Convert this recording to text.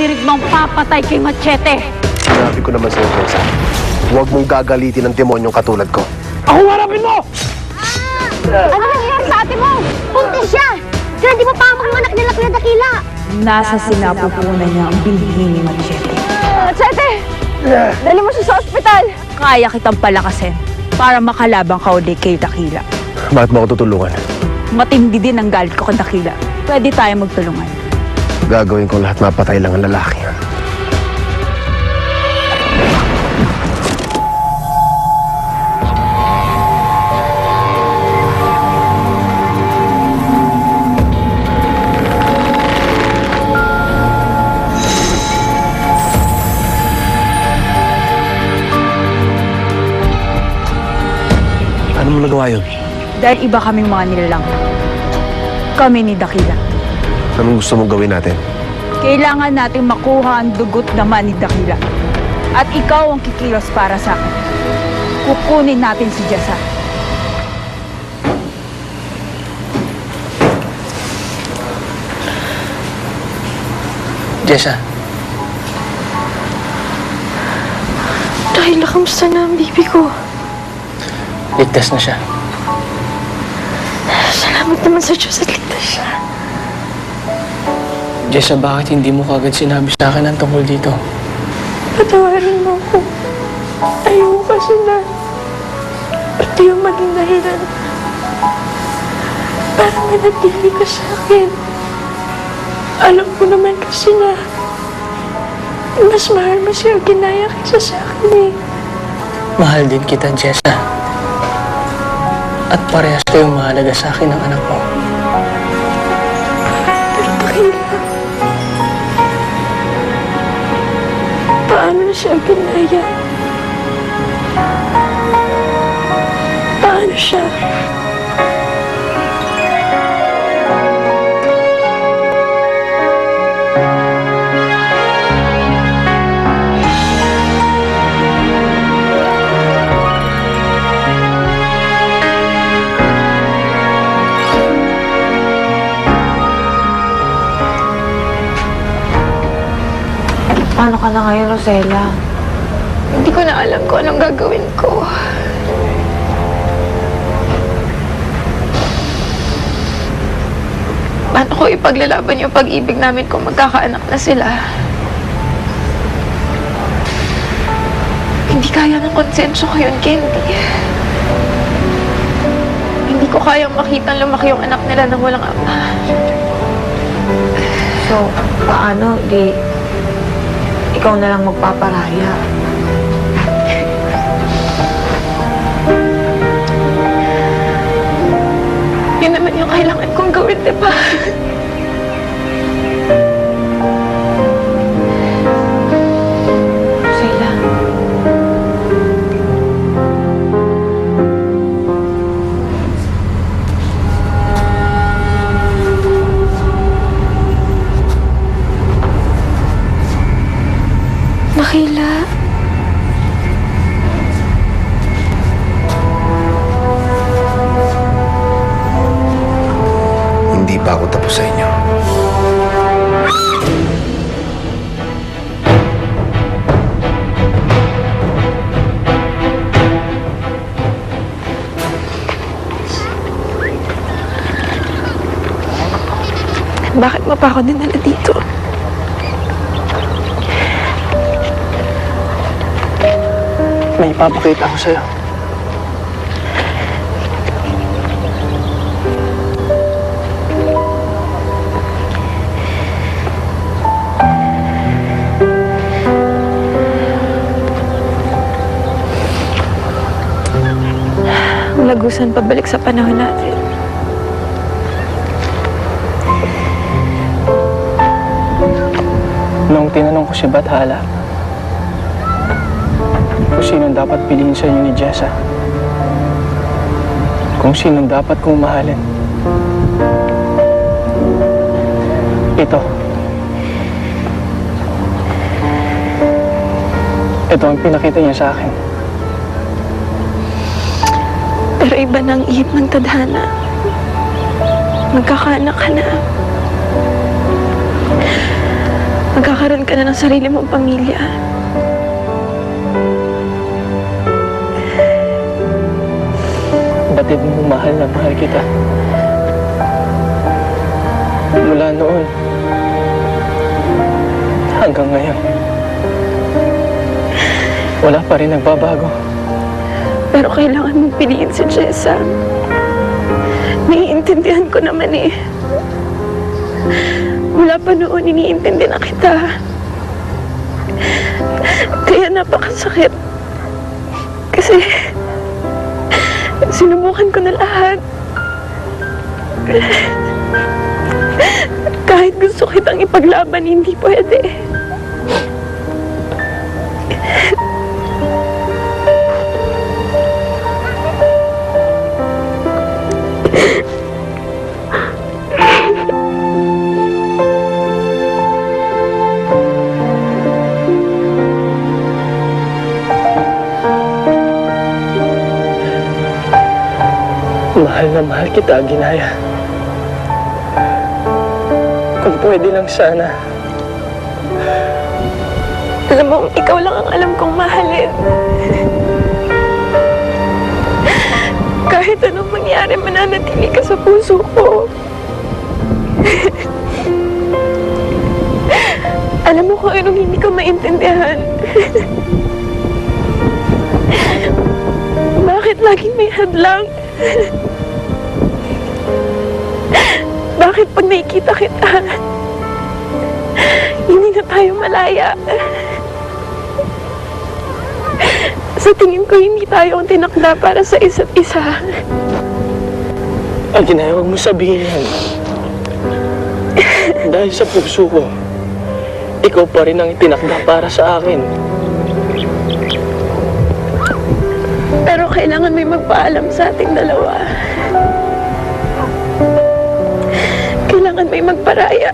naririnig mong papatay kay Machete. Sinabi ko naman sa'yo, Jessa, huwag mong gagalitin ng demonyong katulad ko. Ako harapin mo! Ano nangyayari sa ate mo? Buntis siya! Kaya di mo pa manak nila Kuya Dakila! Nasa sinapupunan niya ang bilhin ni Machete. Machete! Dali mo siya sa ospital! Kaya kitang palakasin para makalabang ka ulit kay Dakila. Bakit mo ako tutulungan? Matindi din ang galit ko kay Dakila. Pwede tayo magtulungan. Gagawin ko lahat, mapatay lang ang lalaki. Ano mo nagawa yun? Dahil iba kaming mga nilalang. Kami ni Dakila. Anong gusto mong gawin natin? Kailangan natin makuha ang dugot naman ni Dakila. At ikaw ang kikilos para sa akin. Kukunin natin si Jessa. Jessa, Dahil kamusta na ang bibi ko? ligtas na siya. Salamat naman sa Diyos at ligtas siya. Jessa, bakit hindi mo kagad sinabi sa akin ang tungkol dito? Patawarin mo ako. Ayoko kasi na ito yung maging dahilan para manatili ka sa akin. Alam ko naman kasi na mas mahal mo siya ginaya kaysa sa akin eh. Mahal din kita, Jessa. At parehas kayong mahalaga sa akin ng anak mo. Pero Dakila, paano na siya ginaya? Paano siya? Paano ka na ngayon, Rosella? Hindi ko na alam kung anong gagawin ko. Paano ko ipaglalaban yung pag-ibig namin kung magkakaanak na sila? Hindi kaya ng konsensyo ko yun, Candy. Hindi ko kayang makita lumaki yung anak nila nang walang ama. So, paano? Ikaw na lang magpaparaya. Yun naman yung kailangan kong gawin, di ba? Rosella. Dakila. Hindi pa ako tapos sa inyo. Bakit mo pa ako dinala dito? May ipapakita ako sa'yo. Ang lagusan pabalik sa panahon natin. Nung tinanong ko si Bathala kung sino dapat piliin sa inyo ni Jessa, kung sino dapat kong mahalin, ito ang pinakita niya sa akin. Pero iba na ang ihip ng tadhana. Magkakaanak ka na. magkakaroon ka na ng sarili mong pamilya. Batid mo, mahal na mahal kita. Mula noon hanggang ngayon, wala pa rin nagbabago. Pero kailangan mong piliin si Jessa. Naiintindihan ko naman eh. Mula pa noon, iniintindi na kita. Kaya napakasakit. Kasi sinubukan ko na lahat. Kahit gusto kitang ipaglaban, hindi pwede. Mahal na mahal kita, Ginaya. Kung pwede lang sana, Alam mo, ikaw lang ang alam kong mahalin. Kahit anong mangyari, mananatili ka sa puso ko. Alam mo kung anong hindi ko maintindihan. Bakit laging may hadlang? Bakit pag nakikita kita, hindi na tayo malaya? Sa tingin ko, hindi tayo ang tinakda para sa isa't isa. Ginaya, huwag mo sabihin yan. Dahil sa puso ko, ikaw pa rin ang itinakda para sa akin. Pero kailangan may magpaalam sa ating dalawa. Kailangan may magparaya.